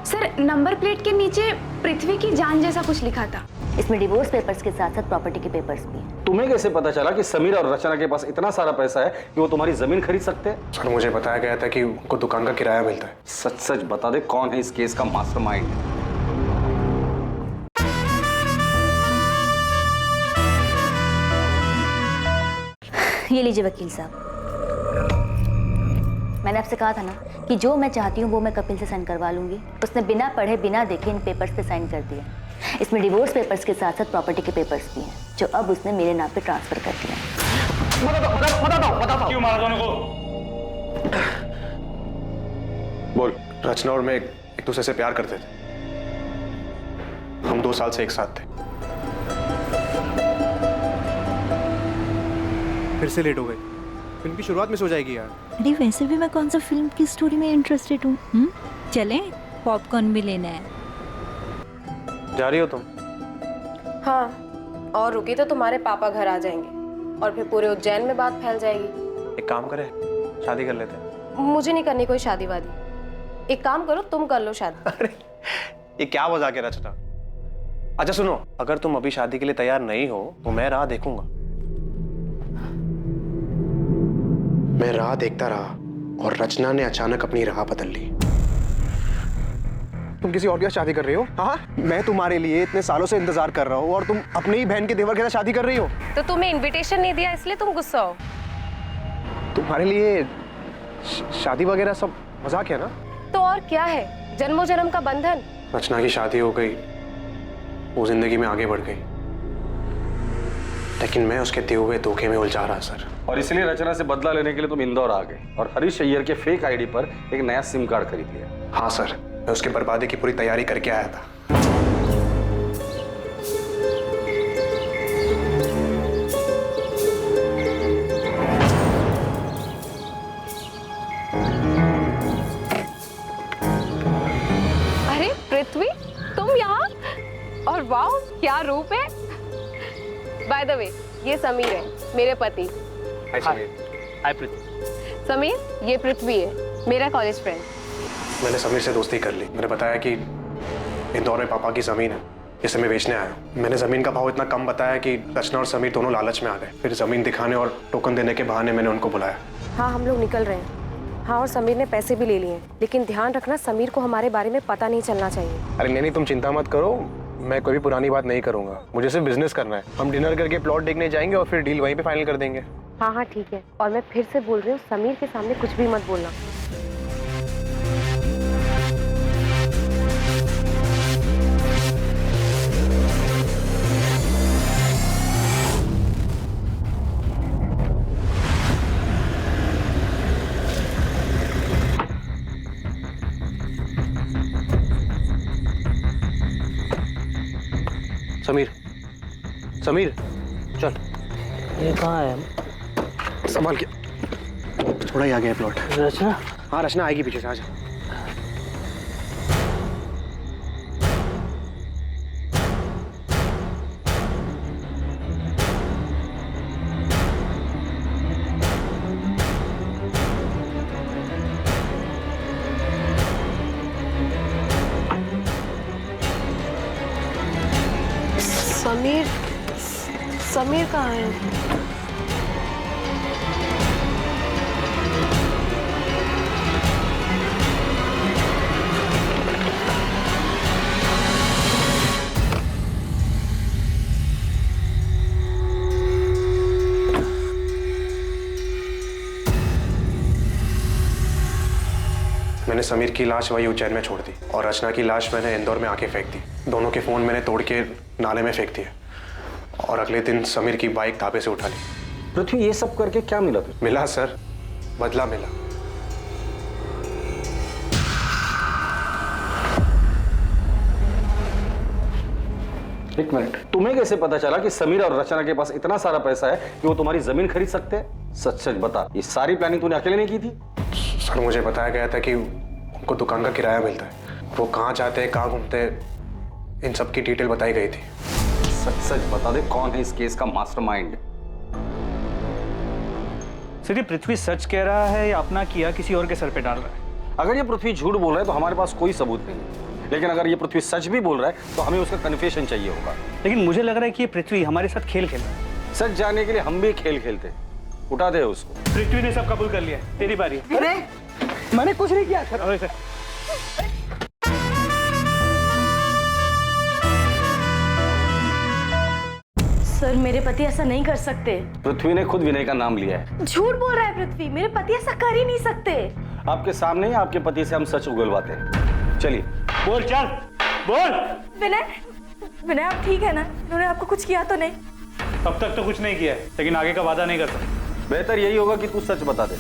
सर, नंबर प्लेट के नीचे पृथ्वी की जान जैसा कुछ लिखा था। इसमें डिवोर्स पेपर्स के साथ साथ प्रॉपर्टी के पेपर्स भी हैं। तुम्हें कैसे पता चला कि समीर और रचना के पास इतना सारा पैसा है कि वो तुम्हारी जमीन खरीद सकते हैं? सर, मुझे बताया गया था कि उनको दुकान का किराया मिलता है। सच सच बता दे, कौन है इस केस का मास्टरमाइंड? ये लीजिए वकील साहब, मैंने आपसे कहा था ना कि जो मैं चाहती हूँ वो मैं कपिल से साइन करवा लूंगी। उसने बिना पढ़े बिना देखे इन पेपर्स पे साइन कर दिया। इसमें डिवोर्स पेपर्स के साथ साथ प्रॉपर्टी के पेपर्स भी हैं, जो अब उसने मेरे नाम पे ट्रांसफर कर दिया। क्यों मारा दोनों को? बोल। रचना और मैं एक दूसरे से प्यार करते थे। हम 2 साल से एक साथ थे। फिर से लेट हो गई। फिल्म की शुरुआत में सो जाएगी यार। अरे वैसे भी मैं कौन सा फिल्म की स्टोरी में इंटरेस्टेड हूँ। चलें, पॉपकॉर्न भी लेना है। जा रही हो तुम? हाँ, और रुकी तो तुम्हारे पापा घर आ जाएंगे और फिर पूरे उज्जैन में बात फैल जाएगी। एक काम करें, शादी कर लेते हैं। मुझे नहीं करनी कोई शादी वादी। एक काम करो, तुम कर लो शादी। अरे ये क्या मजाक है रचना? अच्छा सुनो, अगर तुम अभी शादी के लिए तैयार नहीं हो तो मैं राह देखूंगा। मैं राह देखता रहा और रचना ने अचानक अपनी राह बदल ली। तुम किसी और के साथ शादी कर रही हो? हाँ, मैं तुम्हारे लिए इतने सालों से इंतजार कर रहा हूँ और तुम अपनी ही बहन के देवर के साथ शादी कर रही हो। तो तुम्हें इनविटेशन नहीं दिया इसलिए तुम गुस्सा हो? तुम्हारे लिए शादी वगैरह सब मजाक है ना? तो और क्या है, जन्मों जन्म का बंधन। रचना की शादी हो गई, वो जिंदगी में आगे बढ़ गई, लेकिन मैं उसके दिए हुए धोखे में उलझा रहा सर। और इसलिए रचना से बदला लेने के लिए तुम इंदौर आ गए और हरीश अय्यर के फेक आईडी पर एक नया सिम कार्ड खरीद लिया। हाँ सर, मैं उसके बर्बादी की पूरी तैयारी करके आया था। अरे पृथ्वी, तुम यहाँ? और वाह, क्या रूप है। बाय द वे, ये समीर है, मेरे पति। हाय समीर। हाय पृथ्वी। समीर, ये पृथ्वी है, मेरा कॉलेज फ्रेंड। मैंने समीर से दोस्ती कर ली। मैंने बताया कि इंदौर में पापा की जमीन है, जिसे मैं बेचने आया हूँ। मैंने जमीन का भाव इतना कम बताया कि रचना और समीर दोनों लालच में आ गए। फिर जमीन दिखाने और टोकन देने के बहाने मैंने उनको बुलाया। हाँ, हम लोग निकल रहे हैं। हाँ, और समीर ने पैसे भी ले लिए, लेकिन ध्यान रखना समीर को हमारे बारे में पता नहीं चलना चाहिए। अरे नहीं, तुम चिंता मत करो, मैं कोई भी पुरानी बात नहीं करूंगा। मुझे सिर्फ बिजनेस करना है। हम डिनर करके प्लॉट देखने जाएंगे और फिर डील वहीं पे फाइनल कर देंगे। हाँ हाँ ठीक है, और मैं फिर से बोल रही हूँ, समीर के सामने कुछ भी मत बोलना। समीर, समीर चल। ये कहाँ है? संभाल के, थोड़ा ही आगे है प्लॉट। रचना? हाँ, रचना आएगी पीछे से, आजा। समीर, समीर कहाँ है? मैंने समीर की लाश वही उज्जैन में छोड़ दी और रचना की लाश मैंने इंदौर में आके फेंक दी। दोनों के फ़ोन मैंने तोड़ के नाले में फेंक दिए और अगले दिन समीर की बाइक ढाबे से उठा ली। पृथ्वी, ये सब करके क्या मिला तुझे? मिला सर, बदला मिला। एक मिनट, तुम्हें कैसे पता चला कि समीर और रचना के पास इतना सारा पैसा है कि वो तुम्हारी जमीन खरीद सकते हैं? सच सच बता, ये सारी प्लानिंग तूने अकेले नहीं की थी? सर मुझे बताया गया था कि उनको दुकान का किराया मिलता है, वो कहाँ जाते हैं, कहाँ घूमते हैं, इन सब की डिटेल बताई गई थी। सच सच बता दे, कौन है इस केस का मास्टरमाइंड? सर ये पृथ्वी सच कह रहा है या अपना किया किसी और के सर पे डाल रहा है? अगर ये पृथ्वी झूठ बोल रहा है तो हमारे पास कोई सबूत नहीं है, लेकिन अगर ये पृथ्वी सच भी बोल रहा है तो हमें उसका कन्फेशन चाहिए होगा। लेकिन मुझे लग रहा है कि ये पृथ्वी हमारे साथ खेल खेल रहा है। सच जानने के लिए हम भी खेल खेलते। उठा दे उसको। पृथ्वी ने सब कबूल कर लिया, तेरी बारी है। अरे मैंने कुछ नहीं किया सर। अरे सर सर मेरे पति ऐसा नहीं कर सकते। पृथ्वी ने खुद विनय का नाम लिया है। झूठ बोल रहा है पृथ्वी, मेरे पति ऐसा कर ही नहीं सकते। आपके सामने ही आपके पति से हम सच उगलवाते हैं। चलिए बोल, चल बोल। विनय, विनय आप ठीक है ना? उन्होंने आपको कुछ किया तो नहीं? अब तक तो कुछ नहीं किया है, लेकिन आगे का वादा नहीं कर सकता। बेहतर यही होगा कि तू सच बता दे।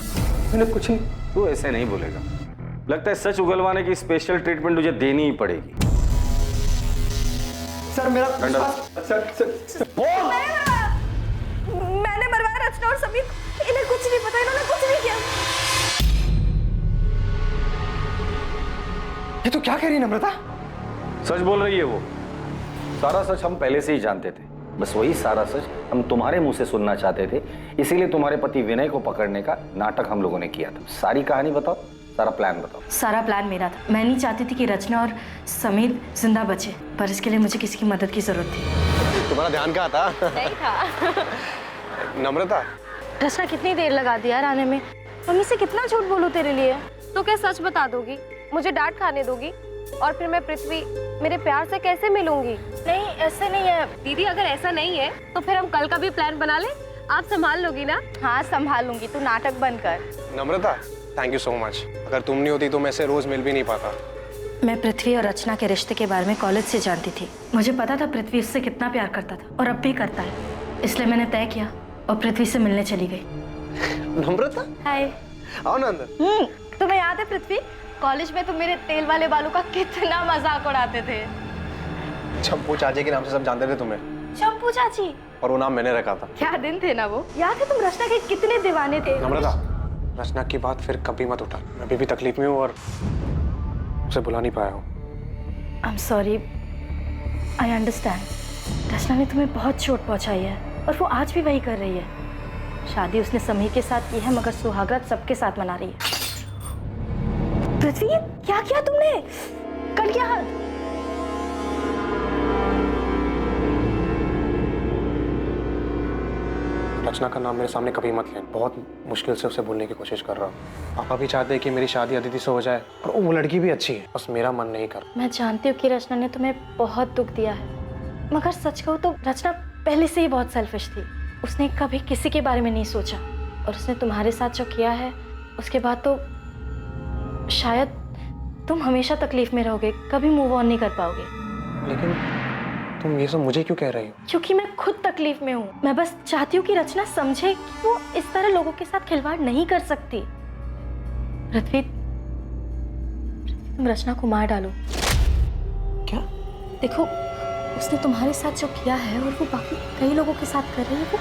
मैंने कुछ नहीं। तू ऐसे नहीं बोलेगा। लगता है सच उगलवाने की स्पेशल ट्रीटमेंट तुझे देनी ही पड़ेगी। सर मेरा सर मैंने मरवाया रचना और समीर, इन्हें कुछ नहीं पता, इन्होंने कुछ नहीं किया। ये तो क्या कह रही है नम्रता? सच बोल रही है वो। सारा सच हम पहले से ही जानते थे, बस वही सारा सच हम तुम्हारे मुंह से सुनना चाहते थे। इसीलिए तुम्हारे पति विनय को पकड़ने का नाटक हम लोगों ने किया था। सारी कहानी बताओ, सारा प्लान बताओ। सारा प्लान मेरा था। मैं नहीं चाहती थी कि रचना और समीर जिंदा बचे, पर इसके लिए मुझे किसी की मदद की जरूरत थी। तुम्हारा ध्यान कहाँ था? नहीं था। नम्रता, रचना कितनी देर लगा दी यार आने में? मम्मी से कितना झूठ बोलूं तेरे लिए? तो क्या सच बता दोगी? मुझे डांट खाने दोगी? और फिर मैं पृथ्वी मेरे प्यार से कैसे मिलूंगी? नहीं ऐसे नहीं है दीदी, अगर ऐसा नहीं है तो फिर हम कल का भी प्लान बना ले। आप संभाल लोगी ना? हाँ संभाल लूंगी, तू नाटक बंद कर। नम्रता थैंक यू सो मच। अगर तुम नहीं होती तो मैं से रोज मिल भी नहीं पाता। मैं पृथ्वी और रचना के रिश्ते के बारे में कॉलेज से जानती थी। मुझे पता था पृथ्वी इससे कितना प्यार करता था और अब भी करता है, इसलिए मैंने तय किया और पृथ्वी से मिलने चली गई। नम्रता हाय। आओ ना अंदर। तुम्हें याद है पृथ्वी, कॉलेज में तुम मेरे तेल वाले बालों का कितना मजाक उड़ाते थे? चंपू चाची के नाम से सब जानते थे तुम्हें। चंपू चाची? और वो नाम मैंने रखा था। क्या दिन थे ना वो। याद है तुम रचना के कितने दीवाने थे? नम्रता, रचना की बात फिर कभी मत उठा। मैं अभी भी तकलीफ में हूँ और उसे बुला नहीं पाया हूँ। I am sorry, I understand. Rachna ने तुम्हें बहुत चोट पहुंचाई है और वो आज भी वही कर रही है। शादी उसने समीर के साथ की है, मगर सुहागरात सबके साथ मना रही है। पृथ्वी क्या किया तुमने? कट गया हाथ। रचना का नाम मेरे सामने कभी मत लेना। बहुत मुश्किल से उसे बोलने की कोशिश कर रहा हूँ। पापा भी चाहते हैं कि मेरी शादी अदिति से हो जाए और वो लड़की भी अच्छी है, बस मेरा मन नहीं कर। मैं जानती हूँ कि रचना ने तुम्हें बहुत दुख दिया है, मगर सच कहूँ तो रचना पहले से ही बहुत सेल्फिश थी। उसने कभी किसी के बारे में नहीं सोचा और उसने तुम्हारे साथ जो किया है उसके बाद तो शायद तुम हमेशा तकलीफ में रहोगे, कभी मूव ऑन नहीं कर पाओगे। लेकिन तुम ये सब मुझे क्यों कह रही हो? क्योंकि मैं खुद तकलीफ में हूँ। मैं बस चाहती हूँ कि रचना समझे कि वो इस तरह लोगों के साथ खिलवाड़ नहीं कर सकती। पृथ्वी, तुम रचना को मार डालो। क्या? देखो, उसने तुम्हारे साथ जो किया है और वो बाकी कई लोगों के साथ कर रही है वो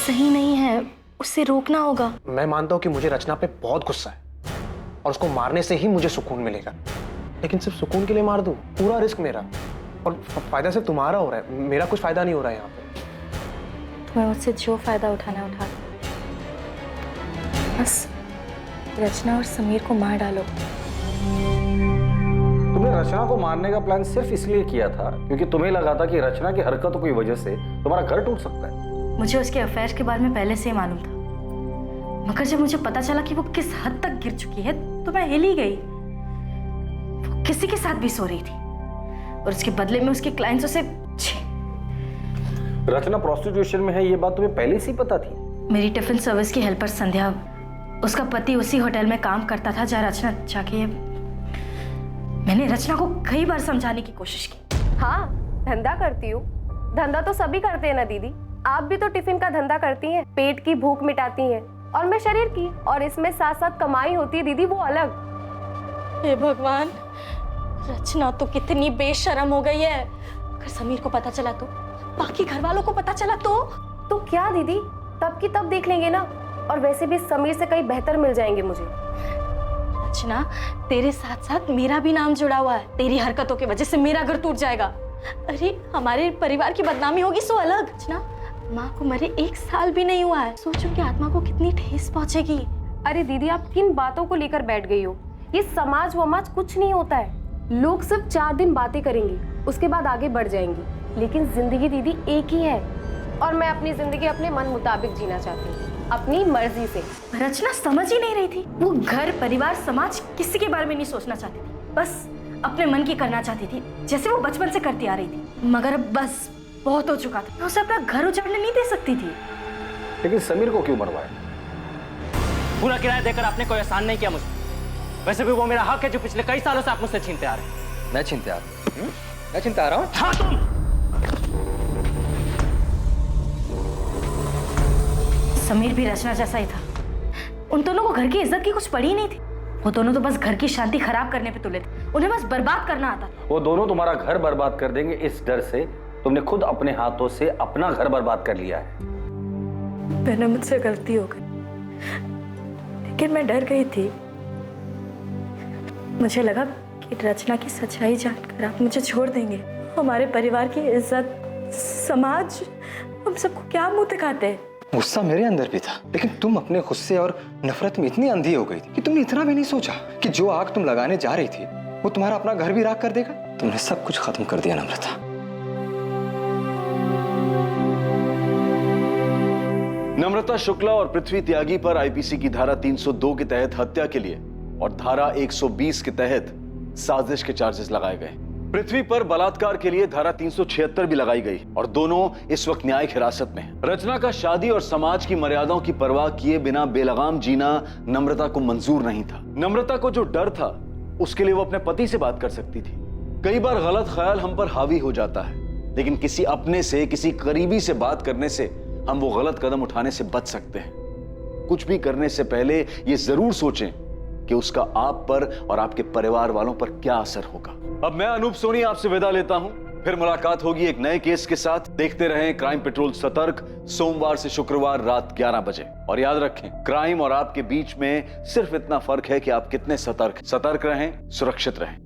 सही नहीं है, उससे रोकना होगा। मैं मानता हूँ कि मुझे रचना पे बहुत गुस्सा है और उसको मारने से ही मुझे सुकून मिलेगा, लेकिन सिर्फ सुकून के लिए मार दूं? पूरा रिस्क मेरा और फायदा सिर्फ तुम्हारा हो रहा है, मेरा कुछ फायदा नहीं हो रहा है यहाँ पे। तुम्हें मुझसे जो फायदा उठाना उठा लो, बस रचना और समीर को मार डालो। तुमने रचना को मारने का प्लान सिर्फ इसलिए किया था क्योंकि तुम्हें लगा था कि रचना की हरकतों की वजह से तुम्हारा घर टूट सकता है। मुझे उसके अफेयर के बारे में पहले से ही मालूम था, मगर जब मुझे पता चला कि वो किस हद तक गिर चुकी है तो मैं हिल ही गई। वो किसी के साथ भी सो रही थी और उसके बदले में उसके क्लाइंट्स से रचना प्रोस्टिट्यूशन में है, ये बात तुम्हें पहले से ही पता थी? मेरी टिफिन सर्विस की हेल्पर संध्या उसका पति उसी होटल में काम करता था जहाँ रचना जाके। मैंने रचना को कई बार समझाने की कोशिश की। हाँ, धंधा करती हूँ। धंधा तो सभी करते हैं ना दीदी। आप भी तो टिफिन का धंधा करती हैं, पेट की भूख मिटाती हैं, और मैं शरीर की। और इसमें साथ साथ कमाई होती है दीदी, वो अलग। हे भगवान, रचना तो कितनी बेशर्म हो गई है। अगर समीर को पता चला तो, बाकी घर वालों को पता चला तो क्या दीदी, तब की तब देख लेंगे ना। और वैसे भी समीर से कहीं बेहतर मिल जाएंगे मुझे। रचना, तेरे साथ साथ मेरा भी नाम जुड़ा हुआ है। तेरी हरकतों की वजह से मेरा घर टूट जाएगा। अरे हमारे परिवार की बदनामी होगी सो अलग। रचना, माँ को मरे 1 साल भी नहीं हुआ है। सोचो कि आत्मा को कितनी ठेस पहुंचेगी। अरे दीदी, आप किन बातों को लेकर बैठ गई हो? ये समाज वमाज कुछ नहीं होता है। लोग सिर्फ 4 दिन बातें करेंगे, उसके बाद आगे बढ़ जाएंगे। लेकिन जिंदगी दीदी एक ही है, और मैं अपनी जिंदगी अपने मन मुताबिक जीना चाहती हूँ, अपनी मर्जी से। रचना समझ ही नहीं रही थी। वो घर, परिवार, समाज किसी के बारे में नहीं सोचना चाहती थी। बस अपने मन की करना चाहती थी, जैसे वो बचपन से करती आ रही थी। मगर अब बस बहुत हो चुका था। मैं उसे अपना घर उजाड़ने नहीं दे सकती थी। लेकिन समीर को क्यों मरवाया? पूरा किराया देकर आपने कोई एहसान नहीं किया मुझे। वैसे भी वो मेरा हक है जो पिछले कई सालों से आप मुझसे छीनते आ रहे हैं। मैं छीनते आ रहा हूँ? मैं छीनते आ रहा हूँ? हाँ, तुम। समीर भी रचना जैसा ही था। उन दोनों को घर की इज्जत की कुछ पड़ी ही नहीं थी। वो दोनों तो बस घर की शांति खराब करने पे तुले थे। उन्हें बस बर्बाद करना आता था। वो दोनों तुम्हारा घर बर्बाद कर देंगे, इस डर से तुमने खुद अपने हाथों से अपना घर बर्बाद कर लिया है। मैंने मुझसे गलती हो गई, लेकिन मैं डर गई थी। मुझे लगा कि रचना की सच्चाई जानकर आप मुझे छोड़ देंगे। हमारे परिवार की इज्जत, समाज, हम सबको क्या मुंह दिखाते हैं। गुस्सा मेरे अंदर भी था, लेकिन तुम अपने गुस्से और नफरत में इतनी अंधी हो गई थी कि तुमने इतना भी नहीं सोचा कि जो आग तुम लगाने जा रही थी वो तुम्हारा अपना घर भी राख कर देगा। तुमने सब कुछ खत्म कर दिया नम्रता। नम्रता शुक्ला और पृथ्वी त्यागी पर आईपीसी की धारा 302 के तहत हत्या के लिए और धारा 120 के तहत साजिश के चार्जेस लगाए गए। पृथ्वी पर बलात्कार के लिए धारा 376 भी लगाई गई और दोनों इस वक्त न्यायिक हिरासत में हैं। रचना का शादी और समाज की मर्यादाओं की परवाह किए बिना बेलगाम जीना नम्रता को मंजूर नहीं था। नम्रता को जो डर था उसके लिए वो अपने पति से बात कर सकती थी। कई बार गलत ख्याल हम पर हावी हो जाता है, लेकिन किसी अपने से, किसी करीबी से बात करने से हम वो गलत कदम उठाने से बच सकते हैं। कुछ भी करने से पहले ये जरूर सोचें कि उसका आप पर और आपके परिवार वालों पर क्या असर होगा। अब मैं अनूप सोनी आपसे विदा लेता हूं, फिर मुलाकात होगी एक नए केस के साथ। देखते रहें क्राइम पेट्रोल सतर्क, सोमवार से शुक्रवार रात 11 बजे। और याद रखें, क्राइम और आपके बीच में सिर्फ इतना फर्क है कि आप कितने सतर्क रहें, सुरक्षित रहें।